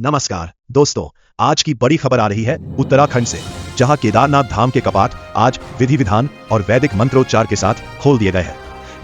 नमस्कार दोस्तों, आज की बड़ी खबर आ रही है उत्तराखंड से, जहां केदारनाथ धाम के कपाट आज विधि विधान और वैदिक मंत्रोच्चार के साथ खोल दिए गए हैं।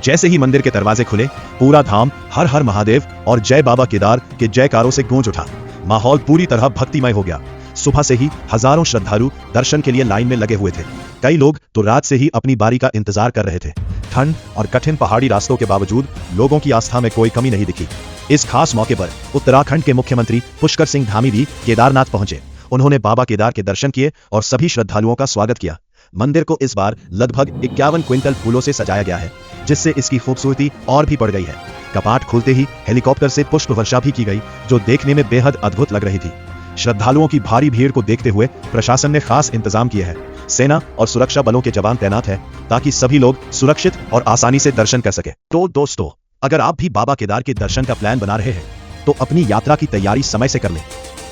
जैसे ही मंदिर के दरवाजे खुले, पूरा धाम हर हर महादेव और जय बाबा केदार के जयकारों से गूंज उठा। माहौल पूरी तरह भक्तिमय हो गया। सुबह से ही हजारों श्रद्धालु दर्शन के लिए लाइन में लगे हुए थे। कई लोग तो रात से ही अपनी बारी का इंतजार कर रहे थे। ठंड और कठिन पहाड़ी रास्तों के बावजूद लोगों की आस्था में कोई कमी नहीं दिखी। इस खास मौके पर उत्तराखंड के मुख्यमंत्री पुष्कर सिंह धामी भी केदारनाथ पहुंचे। उन्होंने बाबा केदार के दर्शन किए और सभी श्रद्धालुओं का स्वागत किया। मंदिर को इस बार लगभग 51 क्विंटल फूलों से सजाया गया है, जिससे इसकी खूबसूरती और भी बढ़ गई है। कपाट खुलते ही हेलीकॉप्टर से पुष्प वर्षा भी की गई, जो देखने में बेहद अद्भुत लग रही थी। श्रद्धालुओं की भारी भीड़ को देखते हुए प्रशासन ने खास इंतजाम किए हैं। सेना और सुरक्षा बलों के जवान तैनात हैं, ताकि सभी लोग सुरक्षित और आसानी से दर्शन कर सके। तो दोस्तों, अगर आप भी बाबा केदार के दर्शन का प्लान बना रहे हैं, तो अपनी यात्रा की तैयारी समय से कर लें।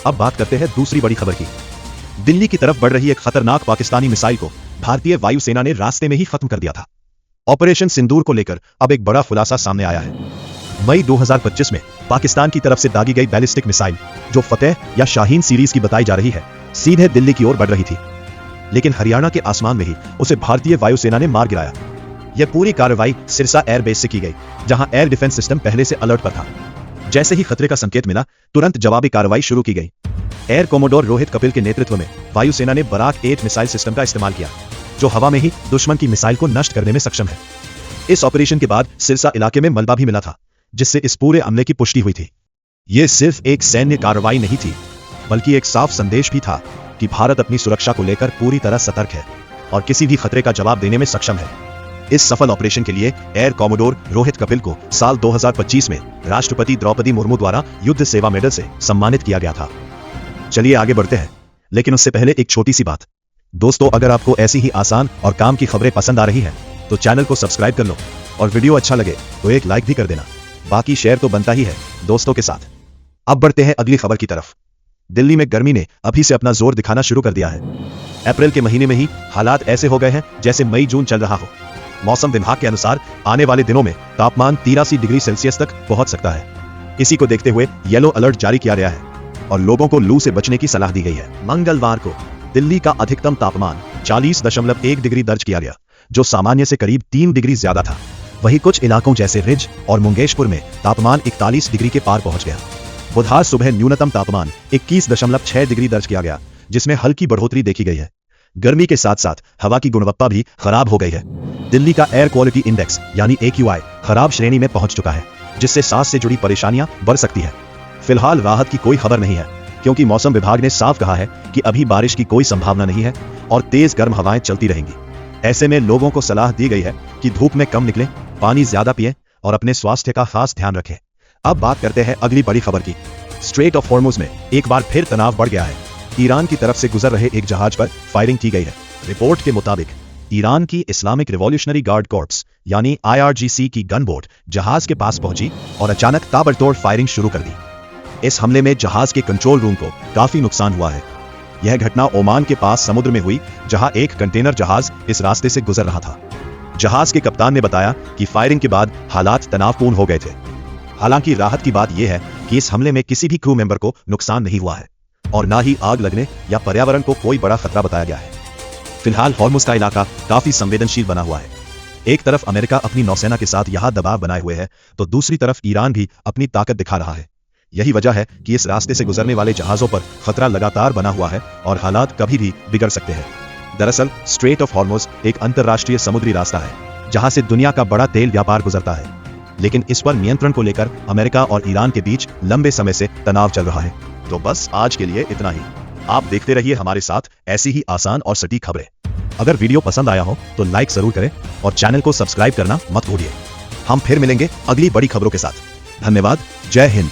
अब बात करते हैं दूसरी बड़ी खबर की। दिल्ली की तरफ बढ़ रही एक खतरनाक पाकिस्तानी मिसाइल को भारतीय वायुसेना ने रास्ते में ही खत्म कर दिया था। ऑपरेशन सिंदूर को लेकर अब एक बड़ा खुलासा सामने आया है। मई 2025 में पाकिस्तान की तरफ से दागी गई बैलिस्टिक मिसाइल, जो फतेह या शाहीन सीरीज की बताई जा रही है, सीधे दिल्ली की ओर बढ़ रही थी। लेकिन हरियाणा के आसमान में ही उसे भारतीय वायुसेना ने मार गिराया। यह पूरी कार्रवाई सिरसा एयरबेस से की गई, जहां एयर डिफेंस सिस्टम पहले से अलर्ट पर था। जैसे ही खतरे का संकेत मिला, तुरंत जवाबी कार्रवाई शुरू की गई। एयर कोमोडोर रोहित कपिल के नेतृत्व में वायुसेना ने बराक 8 मिसाइल सिस्टम का इस्तेमाल किया, जो हवा में ही दुश्मन की मिसाइल को नष्ट करने में सक्षम है। इस ऑपरेशन के बाद सिरसा इलाके में मलबा भी मिला था, जिससे इस पूरे हमले की पुष्टि हुई थी। यह सिर्फ एक सैन्य कार्रवाई नहीं थी, बल्कि एक साफ संदेश भी था कि भारत अपनी सुरक्षा को लेकर पूरी तरह सतर्क है और किसी भी खतरे का जवाब देने में सक्षम है। इस सफल ऑपरेशन के लिए एयर कोमोडोर रोहित कपिल को साल 2025 में राष्ट्रपति द्रौपदी मुर्मू द्वारा युद्ध सेवा मेडल से सम्मानित किया गया था। चलिए आगे बढ़ते हैं, लेकिन उससे पहले एक छोटी सी बात। दोस्तों, अगर आपको ऐसी ही आसान और काम की खबरें पसंद आ रही हैं, तो चैनल को सब्सक्राइब कर लो और वीडियो अच्छा लगे तो एक लाइक भी कर देना। बाकी शेयर तो बनता ही है दोस्तों के साथ। अब बढ़ते हैं अगली खबर की तरफ। दिल्ली में गर्मी ने अभी से अपना जोर दिखाना शुरू कर दिया है। अप्रैल के महीने में ही हालात ऐसे हो गए हैं जैसे मई जून चल रहा हो। मौसम विभाग के अनुसार आने वाले दिनों में तापमान 83 डिग्री सेल्सियस तक पहुंच सकता है। इसी को देखते हुए येलो अलर्ट जारी किया गया है और लोगों को लू से बचने की सलाह दी गई है। मंगलवार को दिल्ली का अधिकतम तापमान 40.1 डिग्री दर्ज किया गया, जो सामान्य से करीब 3 डिग्री ज्यादा था। वहीं कुछ इलाकों जैसे रिज और मुंगेशपुर में तापमान 41 डिग्री के पार पहुंच गया। बुधवार सुबह न्यूनतम तापमान 21.6 डिग्री दर्ज किया गया, जिसमें हल्की बढ़ोतरी देखी गई है। गर्मी के साथ साथ हवा की गुणवत्ता भी खराब हो गई है। दिल्ली का एयर क्वालिटी इंडेक्स यानी AQI खराब श्रेणी में पहुंच चुका है, जिससे सांस से जुड़ी परेशानियां बढ़ सकती है। फिलहाल राहत की कोई खबर नहीं है, क्योंकि मौसम विभाग ने साफ कहा है कि अभी बारिश की कोई संभावना नहीं है और तेज गर्म हवाएं चलती रहेंगी। ऐसे में लोगों को सलाह दी गई है कि धूप में कम निकलें, पानी ज्यादा पिएं और अपने स्वास्थ्य का खास ध्यान रखें। अब बात करते हैं अगली बड़ी खबर की। स्ट्रेट ऑफ हॉर्मुज में एक बार फिर तनाव बढ़ गया है। ईरान की तरफ से गुजर रहे एक जहाज पर फायरिंग की गई है। रिपोर्ट के मुताबिक ईरान की इस्लामिक रिवॉल्यूशनरी गार्ड कॉर्प्स यानी IRGC की गनबोट जहाज के पास पहुंची और अचानक ताबड़तोड़ फायरिंग शुरू कर दी। इस हमले में जहाज के कंट्रोल रूम को काफी नुकसान हुआ है। यह घटना ओमान के पास समुद्र में हुई, जहां एक कंटेनर जहाज इस रास्ते से गुजर रहा था। जहाज के कप्तान ने बताया कि फायरिंग के बाद हालात तनावपूर्ण हो गए थे। हालांकि राहत की बात यह है कि इस हमले में किसी भी क्रू मेंबर को नुकसान नहीं हुआ है और ना ही आग लगने या पर्यावरण को कोई बड़ा खतरा बताया गया है। फिलहाल हॉर्मुज का इलाका काफी संवेदनशील बना हुआ है। एक तरफ अमेरिका अपनी नौसेना के साथ यहां दबाव बनाए हुए है, तो दूसरी तरफ ईरान भी अपनी ताकत दिखा रहा है। यही वजह है कि इस रास्ते से गुजरने वाले जहाजों पर खतरा लगातार बना हुआ है और हालात कभी भी बिगड़ सकते हैं। दरअसल स्ट्रेट ऑफ हॉर्मुज एक अंतरराष्ट्रीय समुद्री रास्ता है, जहां से दुनिया का बड़ा तेल व्यापार गुजरता है। लेकिन इस पर नियंत्रण को लेकर अमेरिका और ईरान के बीच लंबे समय से तनाव चल रहा है। तो बस आज के लिए इतना ही। आप देखते रहिए हमारे साथ ऐसी ही आसान और सटीक खबरें। अगर वीडियो पसंद आया हो तो लाइक जरूर करें और चैनल को सब्सक्राइब करना मत भूलिए। हम फिर मिलेंगे अगली बड़ी खबरों के साथ। धन्यवाद। जय हिंद।